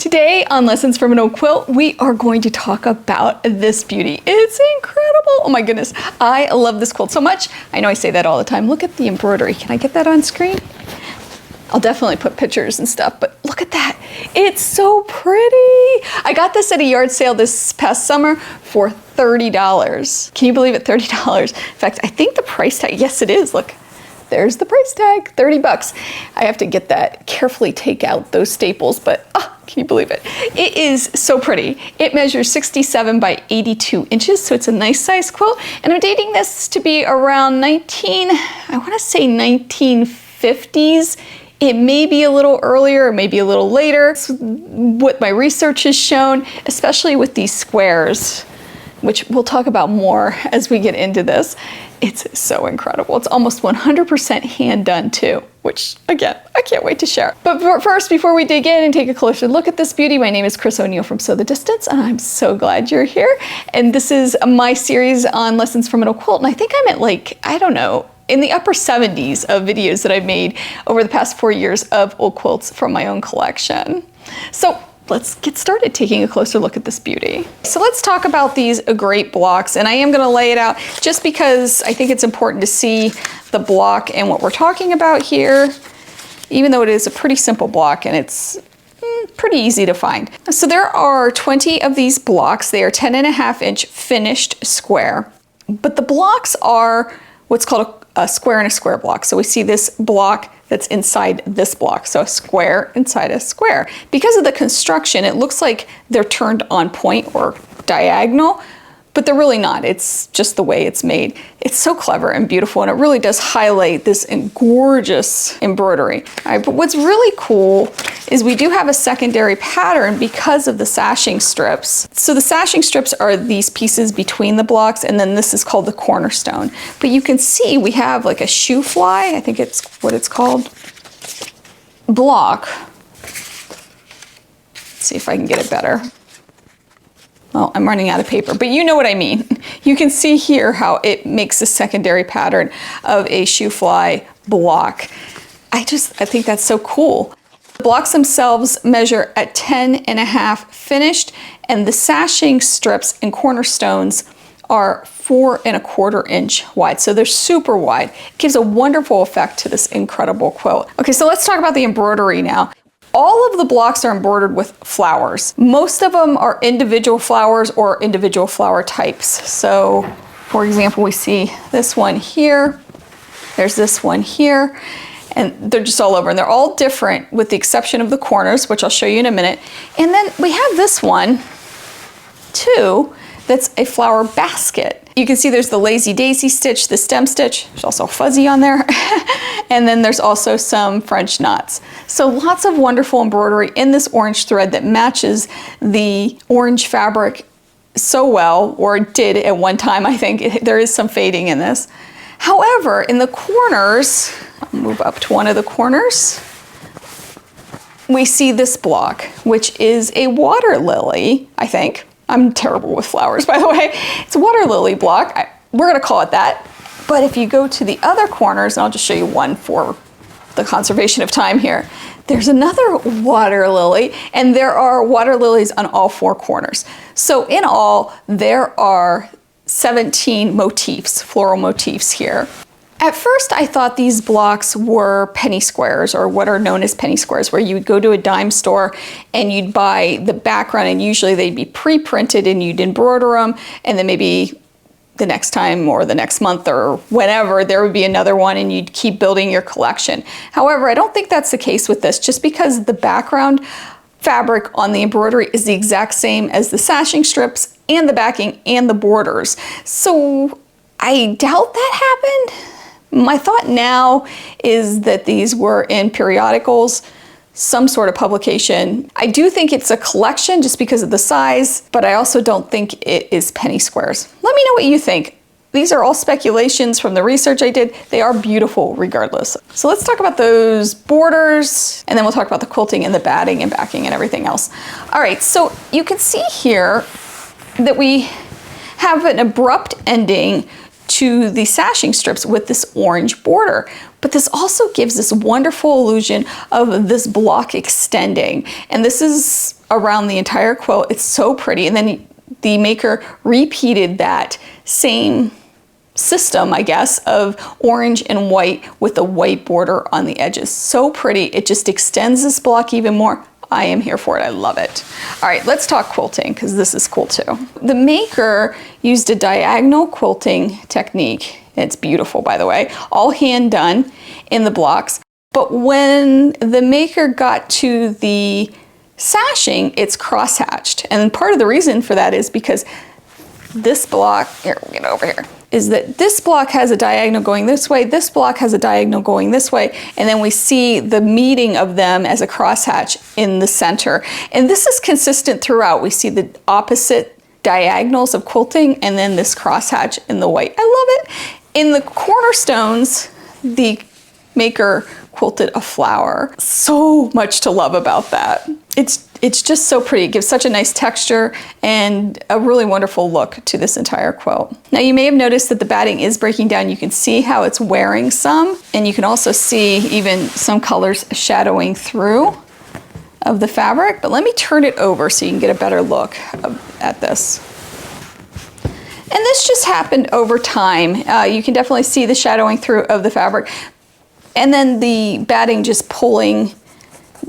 Today on Lessons from an Old Quilt, we are going to talk about this beauty. It's incredible. Oh my goodness. I love this quilt so much. I know I say that all the time. Look at the embroidery. Can I get that on screen? I'll definitely put pictures and stuff, but look at that. It's so pretty. I got this at a yard sale this past summer for $30. Can you believe it? $30. In fact, I think the price tag, yes it is, look. There's the price tag, 30 bucks. I have to get that, carefully take out those staples, but can you believe it? It is so pretty. It measures 67 by 82 inches, so it's a nice size quilt. And I'm dating this to be around I wanna say 1950s. It may be a little earlier, or maybe a little later. It's what my research has shown, especially with these squares, which we'll talk about more as we get into this. It's so incredible. It's almost 100% hand done too, which again, I can't wait to share. But first, before we dig in and take a closer look at this beauty, my name is Chris O'Neill from Sew the Distance, and I'm so glad you're here. And this is my series on Lessons from an Old Quilt, and I think I'm at I don't know, in the upper 70s of videos that I've made over the past 4 years of old quilts from my own collection. So let's get started taking a closer look at this beauty. So let's talk about these great blocks, and I am going to lay it out just because I think it's important to see the block and what we're talking about here, even though it is a pretty simple block and it's pretty easy to find. So there are 20 of these blocks. They are 10.5-inch finished square, but the blocks are what's called a square and a square block. So we see this block that's inside this block. So a square inside a square. Because of the construction, it looks like they're turned on point or diagonal, but they're really not. It's just the way it's made. It's so clever and beautiful, and it really does highlight this gorgeous embroidery. All right, but what's really cool is we do have a secondary pattern because of the sashing strips. So the sashing strips are these pieces between the blocks, and then this is called the cornerstone. But you can see we have like a shoe fly, I think it's what it's called, block. Let's see if I can get it better. Well, I'm running out of paper, but you know what I mean. You can see here how it makes a secondary pattern of a shoe fly block. I think that's so cool. The blocks themselves measure at 10.5 finished, and the sashing strips and cornerstones are 4.25 inch wide. So they're super wide. It gives a wonderful effect to this incredible quilt. Okay, so let's talk about the embroidery now. All of the blocks are embroidered with flowers. Most of them are individual flowers or individual flower types. So, for example, we see this one here, there's this one here, and they're just all over, and they're all different with the exception of the corners, which I'll show you in a minute. And then we have this one, too, that's a flower basket. You can see there's the lazy daisy stitch, the stem stitch, there's also fuzzy on there, and then there's also some French knots. So lots of wonderful embroidery in this orange thread that matches the orange fabric so well, or it did at one time. I think there is some fading in this. However, in the corners, I'll move up to one of the corners, we see this block, which is a water lily, I think. I'm terrible with flowers, by the way. It's a water lily block. We're gonna call it that. But if you go to the other corners, and I'll just show you one for the conservation of time here, there's another water lily, and there are water lilies on all 4 corners. So in all, there are 17 motifs, floral motifs here. At first, I thought these blocks were penny squares, or what are known as penny squares, where you would go to a dime store and you'd buy the background, and usually they'd be pre-printed and you'd embroider them, and then maybe the next time or the next month or whenever there would be another one, and you'd keep building your collection. However, I don't think that's the case with this, just because the background fabric on the embroidery is the exact same as the sashing strips and the backing and the borders. So I doubt that happened. My thought now is that these were in periodicals, some sort of publication. I do think it's a collection just because of the size, but I also don't think it is penny squares. Let me know what you think. These are all speculations from the research I did. They are beautiful regardless. So let's talk about those borders, and then we'll talk about the quilting and the batting and backing and everything else. All right, so you can see here that we have an abrupt ending to the sashing strips with this orange border. But this also gives this wonderful illusion of this block extending. And this is around the entire quilt. It's so pretty. And then the maker repeated that same system, I guess, of orange and white with a white border on the edges. So pretty. It just extends this block even more. I am here for it. I love it. All right, let's talk quilting because this is cool too. The maker used a diagonal quilting technique. It's beautiful, by the way, all hand done in the blocks. But when the maker got to the sashing, it's cross-hatched. And part of the reason for that is because this block, here, we'll get over here, is that this block has a diagonal going this way, this block has a diagonal going this way, and then we see the meeting of them as a crosshatch in the center. And this is consistent throughout. We see the opposite diagonals of quilting and then this crosshatch in the white. I love it. In the cornerstones, the maker quilted a flower. So much to love about that. It's just so pretty. It gives such a nice texture and a really wonderful look to this entire quilt. Now you may have noticed that the batting is breaking down. You can see how it's wearing some, and you can also see even some colors shadowing through of the fabric. But let me turn it over so you can get a better look at this. And this just happened over time. You can definitely see the shadowing through of the fabric. And then the batting just pulling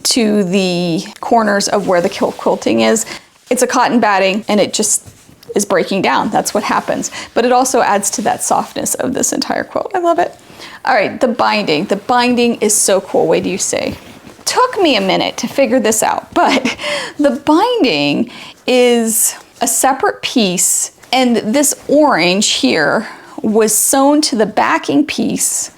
to the corners of where the quilting is. It's a cotton batting and it just is breaking down. That's what happens. But it also adds to that softness of this entire quilt. I love it. All right, the binding. The binding is so cool. Wait, do you see? Took me a minute to figure this out, but the binding is a separate piece, and this orange here was sewn to the backing piece,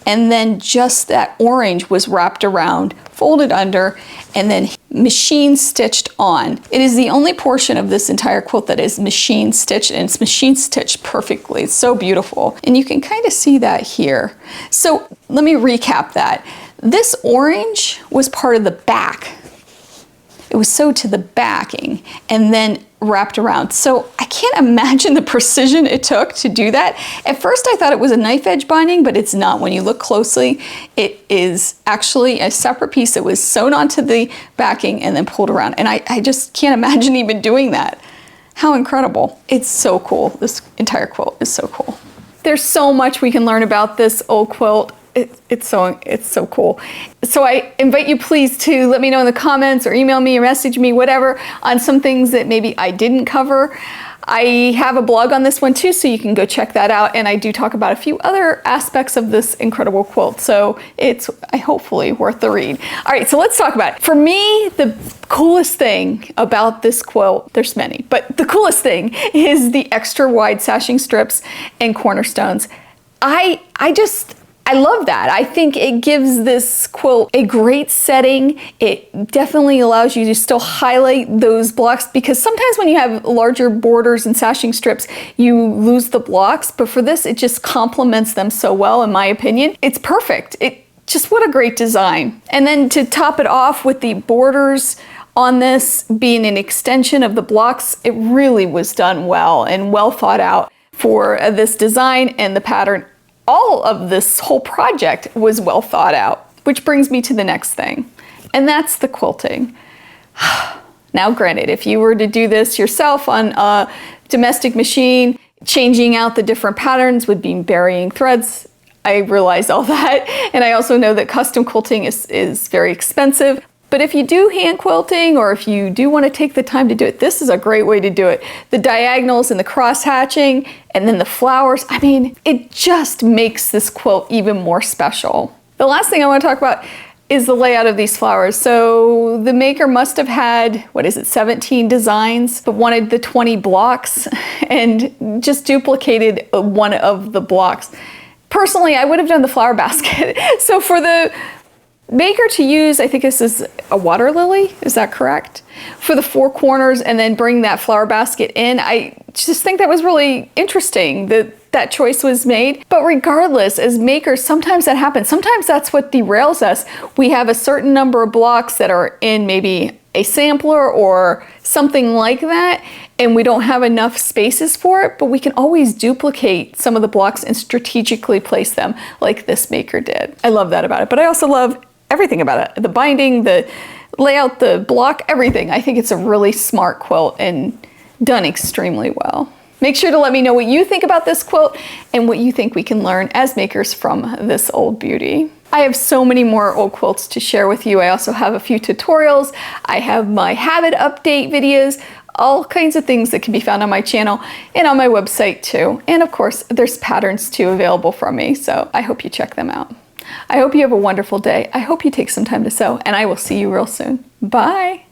and then just that orange was wrapped around, folded under, and then machine stitched on. It is the only portion of this entire quilt that is machine stitched, and it's machine stitched perfectly. It's so beautiful. And you can kind of see that here. So let me recap that. This orange was part of the back. It was sewed to the backing and then wrapped around. So I can't imagine the precision it took to do that. At first I thought it was a knife edge binding, but it's not. When you look closely, it is actually a separate piece that was sewn onto the backing and then pulled around. And I just can't imagine even doing that. How incredible. It's so cool. This entire quilt is so cool. There's so much we can learn about this old quilt. It's so cool. So I invite you please to let me know in the comments or email me or message me, whatever, on some things that maybe I didn't cover. I have a blog on this one too, so you can go check that out. And I do talk about a few other aspects of this incredible quilt. So it's hopefully worth the read. All right, so let's talk about it. For me, the coolest thing about this quilt, there's many, but the coolest thing is the extra wide sashing strips and cornerstones. I love that. I think it gives this quilt a great setting. It definitely allows you to still highlight those blocks, because sometimes when you have larger borders and sashing strips, you lose the blocks. But for this, it just complements them so well, in my opinion. It's perfect. What a great design. And then to top it off with the borders on this being an extension of the blocks, it really was done well and well thought out for this design and the pattern. All of this whole project was well thought out, which brings me to the next thing, and that's the quilting. Now, granted, if you were to do this yourself on a domestic machine, changing out the different patterns would be burying threads. I realize all that, and I also know that custom quilting is very expensive. But if you do hand quilting, or if you do want to take the time to do it, this is a great way to do it. The diagonals and the cross hatching, and then the flowers, I mean, it just makes this quilt even more special. The last thing I want to talk about is the layout of these flowers. So the maker must have had, 17 designs, but wanted the 20 blocks and just duplicated one of the blocks. Personally, I would have done the flower basket. So for the maker to use, I think this is a water lily, is that correct? For the four corners, and then bring that flower basket in. I just think that was really interesting that that choice was made. But regardless, as makers, sometimes that happens. Sometimes that's what derails us. We have a certain number of blocks that are in maybe a sampler or something like that, and we don't have enough spaces for it, but we can always duplicate some of the blocks and strategically place them like this maker did. I love that about it, but I also love everything about it. The binding, the layout, the block, everything. I think it's a really smart quilt and done extremely well. Make sure to let me know what you think about this quilt and what you think we can learn as makers from this old beauty. I have so many more old quilts to share with you. I also have a few tutorials. I have my habit update videos, all kinds of things that can be found on my channel and on my website too. And of course, there's patterns too available from me, so I hope you check them out. I hope you have a wonderful day. I hope you take some time to sew, and I will see you real soon. Bye.